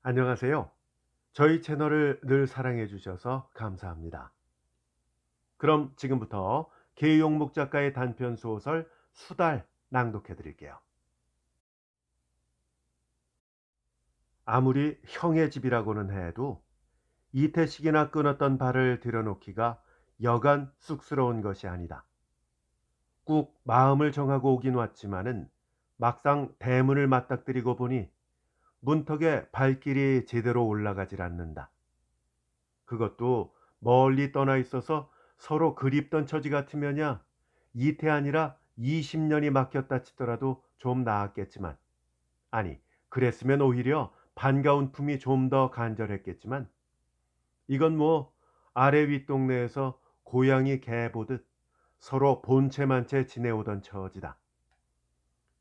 안녕하세요. 저희 채널을 늘 사랑해 주셔서 감사합니다. 그럼 지금부터 계용목 작가의 단편 소설 수달 낭독해 드릴게요. 아무리 형의 집이라고는 해도 이태식이나 끊었던 발을 들여놓기가 여간 쑥스러운 것이 아니다. 꾹 마음을 정하고 오긴 왔지만은 막상 대문을 맞닥뜨리고 보니 문턱에 발길이 제대로 올라가질 않는다. 그것도 멀리 떠나 있어서 서로 그립던 처지 같으면야 이태 아니라 20년이 막혔다 치더라도 좀 나았겠지만, 아니 그랬으면 오히려 반가운 품이 좀 더 간절했겠지만, 이건 뭐 아래 윗동네에서 고양이 개 보듯 서로 본체만 채 지내오던 처지다.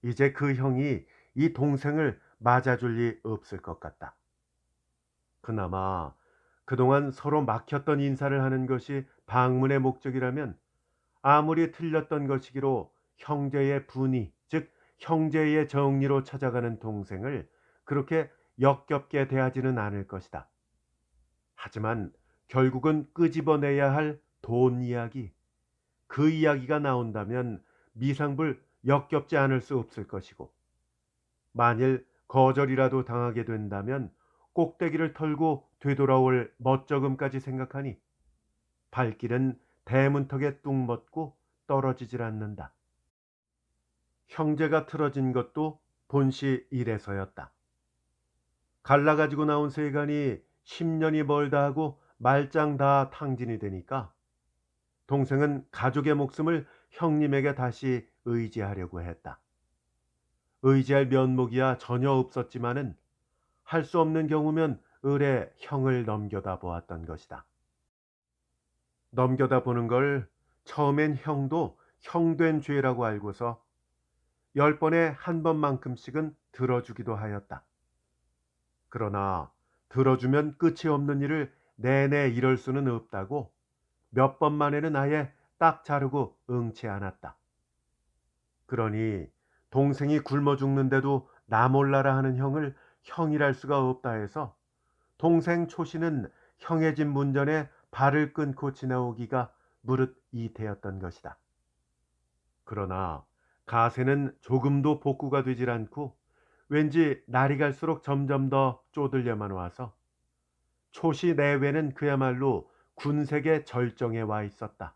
이제 그 형이 이 동생을 맞아줄 리 없을 것 같다. 그나마 그동안 서로 막혔던 인사를 하는 것이 방문의 목적이라면 아무리 틀렸던 것이기로 형제의 분의, 즉 형제의 정리로 찾아가는 동생을 그렇게 역겹게 대하지는 않을 것이다. 하지만 결국은 끄집어내야 할 돈 이야기, 그 이야기가 나온다면 미상불 역겹지 않을 수 없을 것이고, 만일 거절이라도 당하게 된다면 꼭대기를 털고 되돌아올 멋쩍음까지 생각하니 발길은 대문턱에 뚝 뻗고 떨어지질 않는다. 형제가 틀어진 것도 본시 이래서였다. 갈라가지고 나온 세간이 10년이 멀다 하고 말짱 다 탕진이 되니까 동생은 가족의 목숨을 형님에게 다시 의지하려고 했다. 의지할 면목이야 전혀 없었지만은 할 수 없는 경우면 을에 형을 넘겨다 보았던 것이다. 넘겨다 보는 걸 처음엔 형도 형된 죄라고 알고서 10번에 한 번만큼씩은 들어주기도 하였다. 그러나 들어주면 끝이 없는 일을 내내 이럴 수는 없다고 몇 번 만에는 아예 딱 자르고 응치 않았다. 그러니 동생이 굶어 죽는데도 나 몰라라 하는 형을 형이랄 수가 없다 해서 동생 초씨는 형의 집 문전에 발을 끊고 지나오기가 무릇 이태였던 것이다. 그러나 가세는 조금도 복구가 되질 않고 왠지 날이 갈수록 점점 더 쪼들려만 와서 초시 내외는 그야말로 군색의 절정에 와 있었다.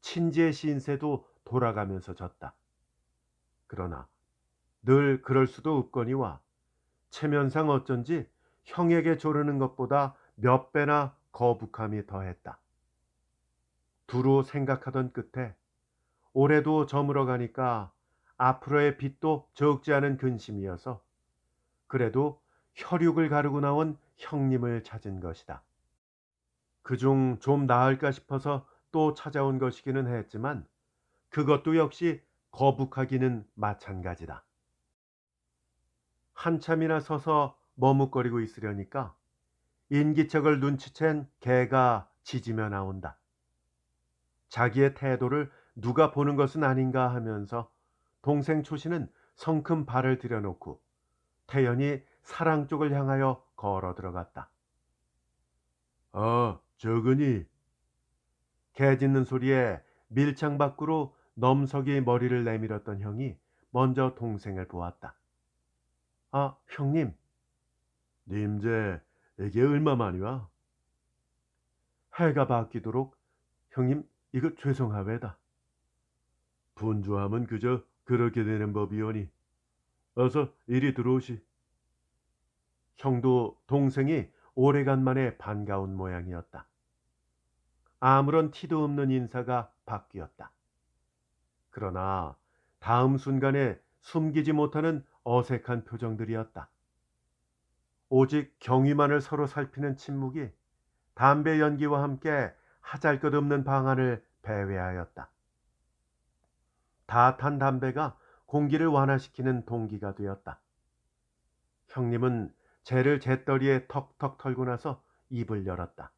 친지의 신세도 돌아가면서 졌다. 그러나 늘 그럴 수도 없거니와 체면상 어쩐지 형에게 조르는 것보다 몇 배나 거북함이 더했다. 두루 생각하던 끝에 올해도 저물어 가니까 앞으로의 빚도 적지 않은 근심이어서 그래도 혈육을 가르고 나온 형님을 찾은 것이다. 그중 좀 나을까 싶어서 또 찾아온 것이기는 했지만 그것도 역시 거북하기는 마찬가지다. 한참이나 서서 머뭇거리고 있으려니까 인기척을 눈치챈 개가 짖으며 나온다. 자기의 태도를 누가 보는 것은 아닌가 하면서 동생 초씨는 성큼 발을 들여놓고 태연히 사랑 쪽을 향하여 걸어 들어갔다. 저거니. 개 짖는 소리에 밀창 밖으로 넘석이 머리를 내밀었던 형이 먼저 동생을 보았다. 형님. 님제 이게 얼마만이 와? 해가 바뀌도록 형님 이거 죄송하외다. 분주함은 그저 그렇게 되는 법이오니 어서 이리 들어오시. 형도 동생이 오래간만에 반가운 모양이었다. 아무런 티도 없는 인사가 바뀌었다. 그러나 다음 순간에 숨기지 못하는 어색한 표정들이었다. 오직 경위만을 서로 살피는 침묵이 담배 연기와 함께 하잘것없는 방안을 배회하였다. 다 탄 담배가 공기를 완화시키는 동기가 되었다. 형님은 재를 재떨이에 턱턱 털고 나서 입을 열었다.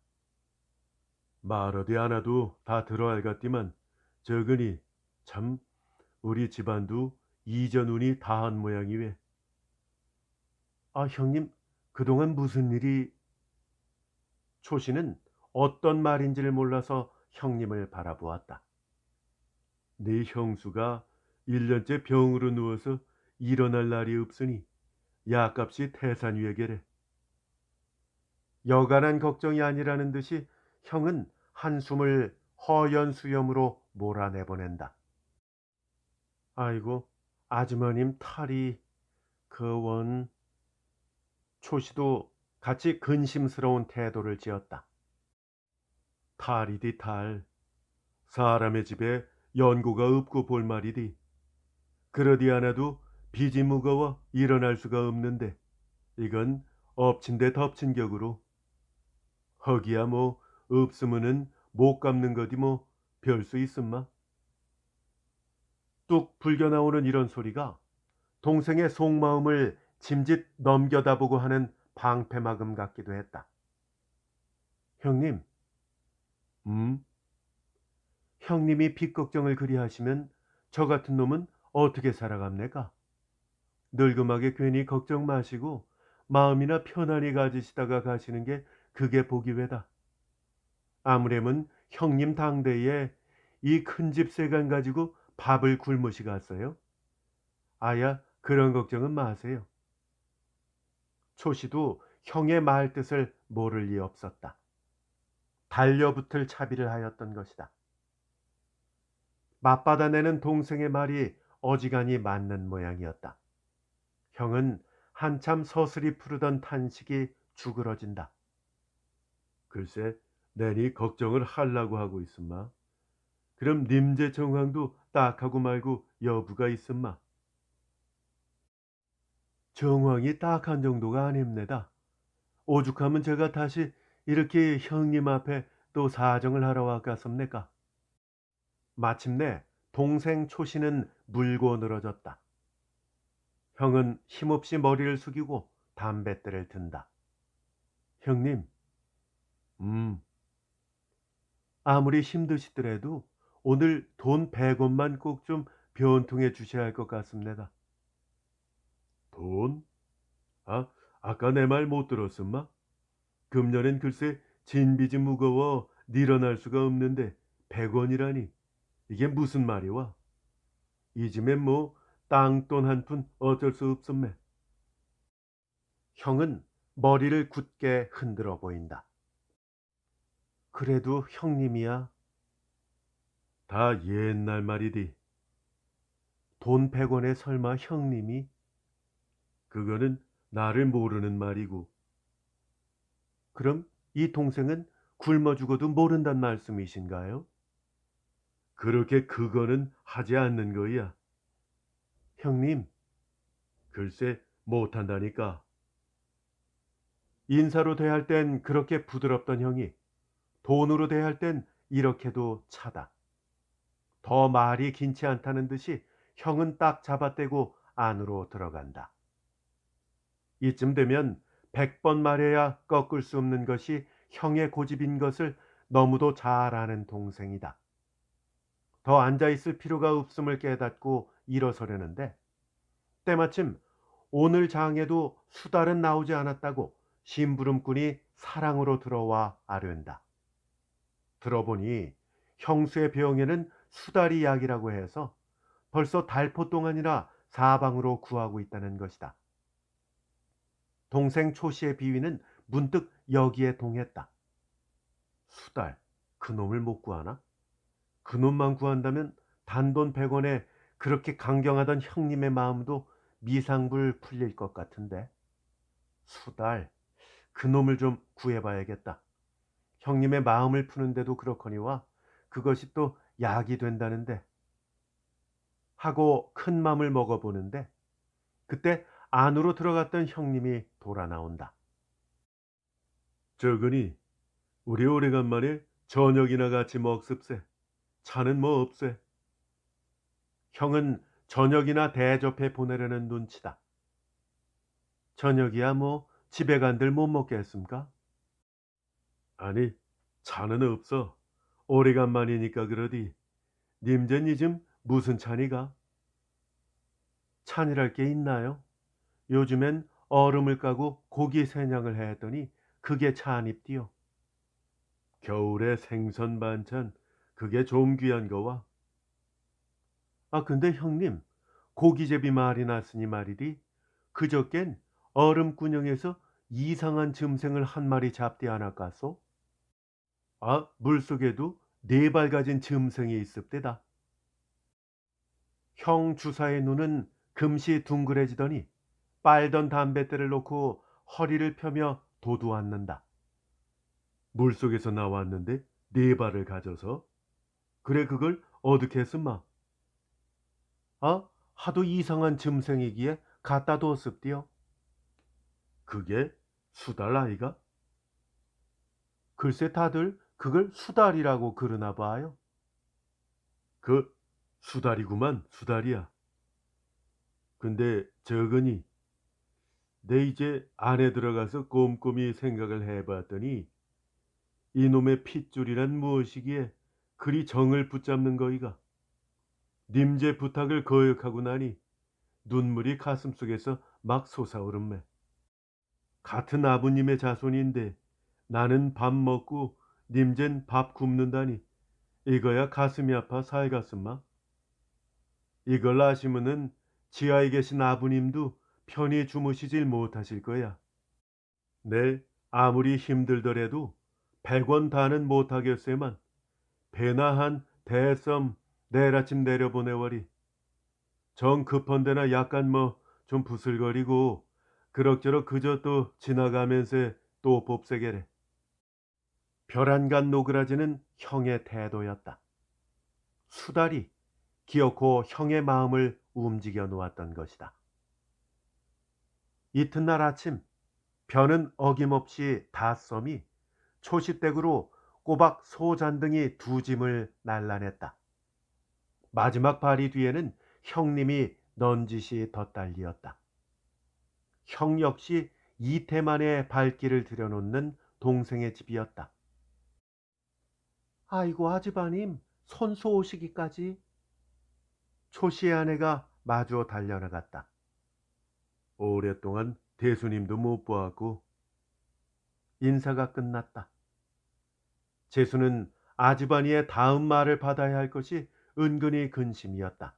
말 어디 안 해도 다 들어알겠디만 저거니 참 우리 집안도 이전 운이 다한 모양이외. 형님 그동안 무슨 일이? 초씨는 어떤 말인지를 몰라서 형님을 바라보았다. 네 형수가 1년째 병으로 누워서 일어날 날이 없으니 약값이 태산 위에 계래. 여간한 걱정이 아니라는 듯이 형은 한숨을 허연 수염으로 몰아내보낸다. 아이고, 아주머님 탈이 그원. 초시도 같이 근심스러운 태도를 지었다. 탈이디 탈. 사람의 집에 연고가 없고 볼 말이디. 그러디 않아도 빚이 무거워 일어날 수가 없는데 이건 엎친 데 덮친 격으로. 허기야 뭐 없으면은 못 갚는 거디 뭐 별 수 있음마. 뚝 불겨 나오는 이런 소리가 동생의 속마음을 짐짓 넘겨다보고 하는 방패막음 같기도 했다. 형님, 음? 형님이 빚 걱정을 그리 하시면 저 같은 놈은 어떻게 살아갑니까? 늙음하게 괜히 걱정 마시고 마음이나 편안히 가지시다가 가시는 게 그게 복이 외다. 아무렴은 형님 당대에 이 큰 집 세간 가지고 밥을 굶으시 갔어요. 아야 그런 걱정은 마세요. 초시도 형의 말뜻을 모를 리 없었다. 달려붙을 차비를 하였던 것이다. 맞받아내는 동생의 말이 어지간히 맞는 모양이었다. 형은 한참 서슬이 푸르던 탄식이 주그러진다. 글쎄, 내니 걱정을 하려고 하고 있음마. 그럼 님제 정황도 딱하고 말고 여부가 있음마. 정황이 딱한 정도가 아닙니다. 오죽하면 제가 다시 이렇게 형님 앞에 또 사정을 하러 왔겠습니까? 마침내 동생 초시는 물고 늘어졌다. 형은 힘없이 머리를 숙이고 담뱃대를 든다. 형님, 음, 아무리 힘드시더라도 오늘 돈 100원만 꼭 좀 변통해 주셔야 할 것 같습니다. 돈? 아, 아까 내 말 못 들었음마? 금년엔 글쎄 진빚이 무거워 일어날 수가 없는데 100원이라니 이게 무슨 말이와? 이쯤엔 뭐 땅돈 한 푼 어쩔 수 없음매. 형은 머리를 굳게 흔들어 보인다. 그래도 형님이야. 다 옛날 말이디. 돈 100원에 설마 형님이? 그거는 나를 모르는 말이고. 그럼 이 동생은 굶어 죽어도 모른단 말씀이신가요? 그렇게 그거는 하지 않는 거야. 형님, 글쎄 못한다니까. 인사로 대할 땐 그렇게 부드럽던 형이 돈으로 대할 땐 이렇게도 차다. 더 말이 긴치 않다는 듯이 형은 딱 잡아떼고 안으로 들어간다. 이쯤 되면 100번 말해야 꺾을 수 없는 것이 형의 고집인 것을 너무도 잘 아는 동생이다. 더 앉아있을 필요가 없음을 깨닫고 일어서려는데 때마침 오늘 장에도 수달은 나오지 않았다고 심부름꾼이 사랑으로 들어와 아뢰는다. 들어보니 형수의 병에는 수달이 약이라고 해서 벌써 달포 동안이나 사방으로 구하고 있다는 것이다. 동생 초씨의 비위는 문득 여기에 동했다. 수달, 그놈을 못 구하나? 그놈만 구한다면 단돈 100원에 그렇게 강경하던 형님의 마음도 미상불 풀릴 것 같은데. 수달, 그놈을 좀 구해봐야겠다. 형님의 마음을 푸는데도 그렇거니와 그것이 또 약이 된다는데 하고 큰 맘을 먹어보는데 그때 안으로 들어갔던 형님이 돌아 나온다. 저거니 우리 오래간만에 저녁이나 같이 먹습세. 차는 뭐 없세. 형은 저녁이나 대접해 보내려는 눈치다. 저녁이야 뭐 집에 간들 못 먹겠습니까? 아니 차는 없어. 오래간만이니까 그러디. 님전 이즘 무슨 차니가? 찬이랄 게 있나요? 요즘엔 얼음을 까고 고기 세냥을 해 했더니 그게 찬입디요. 겨울에 생선 반찬, 그게 좀 귀한 거와. 아, 근데 형님, 고기제비 말이 났으니 말이디, 그저껜 얼음꾼형에서 이상한 짐승을 한 마리 잡디 않았겠소? 아, 물속에도 네 발 가진 짐승이 있습디다. 형 주사의 눈은 금시 둥그레지더니 빨던 담뱃대를 놓고 허리를 펴며 도두앉는다. 물속에서 나왔는데 네 발을 가져서? 그래, 그걸 어떻게 했음마? 아, 하도 이상한 짐승이기에 갖다 뒀습디요. 그게 수달 아이가? 글쎄, 다들 그걸 수달이라고 그러나 봐요. 그 수달이구만, 수달이야. 근데 저거니, 내 이제 안에 들어가서 꼼꼼히 생각을 해봤더니 이놈의 핏줄이란 무엇이기에 그리 정을 붙잡는 거이가. 님제 부탁을 거역하고 나니 눈물이 가슴속에서 막 솟아오름매. 같은 아버님의 자손인데 나는 밥 먹고 님젠 밥 굶는다니, 이거야 가슴이 아파 살겠음마. 이걸 아시면은 지하에 계신 아버님도 편히 주무시질 못하실 거야. 네, 아무리 힘들더라도 100원 다는 못하겠어만 배나 한 대썸 내일 아침 내려보내워리. 정 급한 데나 약간 뭐 좀 부슬거리고 그럭저럭 그저 또 지나가면서 또 봅세게래. 벼란간 노그라지는 형의 태도였다. 수달이 기어코 형의 마음을 움직여 놓았던 것이다. 이튿날 아침, 벼는 어김없이 닷섬이 초시댁으로 꼬박 소잔등이 두 짐을 날라냈다. 마지막 바리 뒤에는 형님이 넌지시 덧달리었다. 형 역시 이태 만에 발길을 들여놓는 동생의 집이었다. 아이고, 아주버님, 손수 오시기까지. 초시의 아내가 마주 달려나갔다. 오랫동안 대수님도 못 보았고. 인사가 끝났다. 재수는 아주버니의 다음 말을 받아야 할 것이 은근히 근심이었다.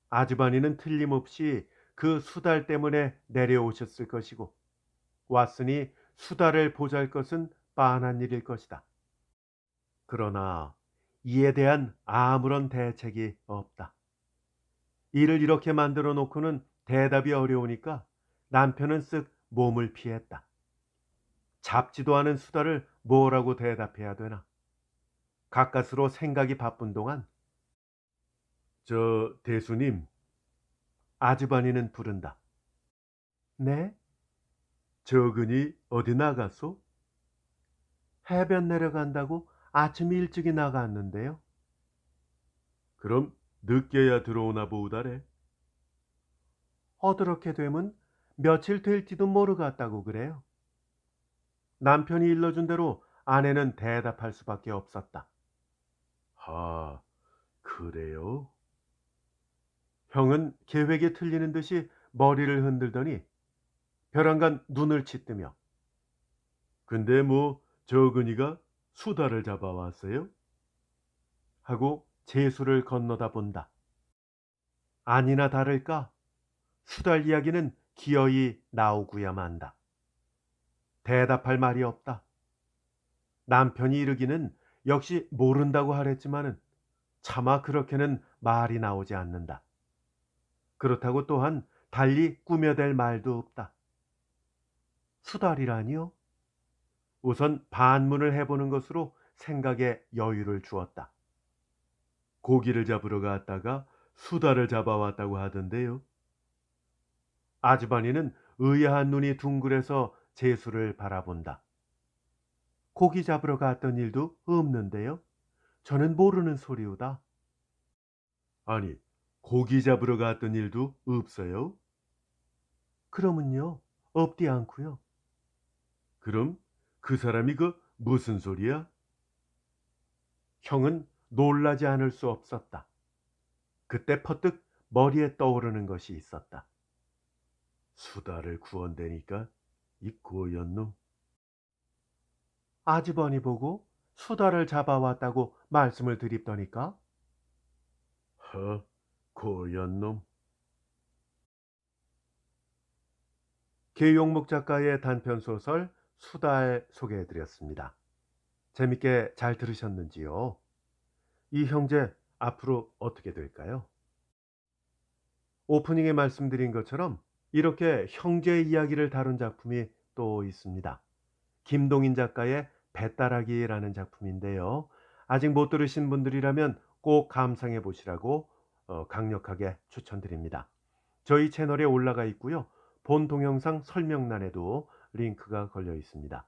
아주버니는 틀림없이 그 수달 때문에 내려오셨을 것이고, 왔으니 수달을 보잘 것은 빤한 일일 것이다. 그러나 이에 대한 아무런 대책이 없다. 일을 이렇게 만들어 놓고는 대답이 어려우니까 남편은 쓱 몸을 피했다. 잡지도 않은 수다를 뭐라고 대답해야 되나. 가까스로 생각이 바쁜 동안 저 대수님, 아주버니는 부른다. 네? 저근이 어디 나갔소? 해변 내려간다고 아침 일찍이 나갔는데요. 그럼 늦게야 들어오나 보다래. 어떻게 되면 며칠 될지도 모르겠다고 그래요. 남편이 일러준 대로 아내는 대답할 수밖에 없었다. 아, 그래요? 형은 계획이 틀리는 듯이 머리를 흔들더니 벼랑간 눈을 치뜨며, 근데 뭐 저근이가 수다를 잡아왔어요? 하고 재수를 건너다 본다. 아니나 다를까 수달 이야기는 기어이 나오고야 만다. 대답할 말이 없다. 남편이 이르기는 역시 모른다고 하랬지만은 차마 그렇게는 말이 나오지 않는다. 그렇다고 또한 달리 꾸며댈 말도 없다. 수달이라니요? 우선 반문을 해보는 것으로 생각에 여유를 주었다. 고기를 잡으러 갔다가 수달을 잡아왔다고 하던데요. 아주버니는 의아한 눈이 둥그레서 재수를 바라본다. 고기 잡으러 갔던 일도 없는데요. 저는 모르는 소리우다. 아니, 고기 잡으러 갔던 일도 없어요? 그러면요, 없디 않고요. 그럼 그 사람이 그 무슨 소리야? 형은 놀라지 않을 수 없었다. 그때 퍼뜩 머리에 떠오르는 것이 있었다. 수다를 구원대니까 이 고연 놈. 아주버니 보고 수다를 잡아왔다고 말씀을 드립더니까. 허, 고연 놈. 계용목 작가의 단편 소설 수달 소개해드렸습니다. 재밌게 잘 들으셨는지요? 이 형제 앞으로 어떻게 될까요? 오프닝에 말씀드린 것처럼 이렇게 형제 이야기를 다룬 작품이 또 있습니다. 김동인 작가의 배따라기라는 작품인데요. 아직 못 들으신 분들이라면 꼭 감상해 보시라고 강력하게 추천드립니다. 저희 채널에 올라가 있고요. 본 동영상 설명란에도 링크가 걸려 있습니다.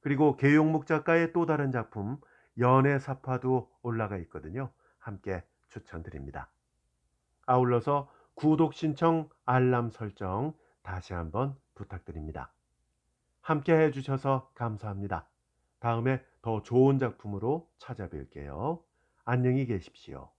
그리고 계용목 작가의 또 다른 작품 연애사파도 올라가 있거든요. 함께 추천드립니다. 아울러서 구독 신청, 알람 설정 다시 한번 부탁드립니다. 함께 해주셔서 감사합니다. 다음에 더 좋은 작품으로 찾아뵐게요. 안녕히 계십시오.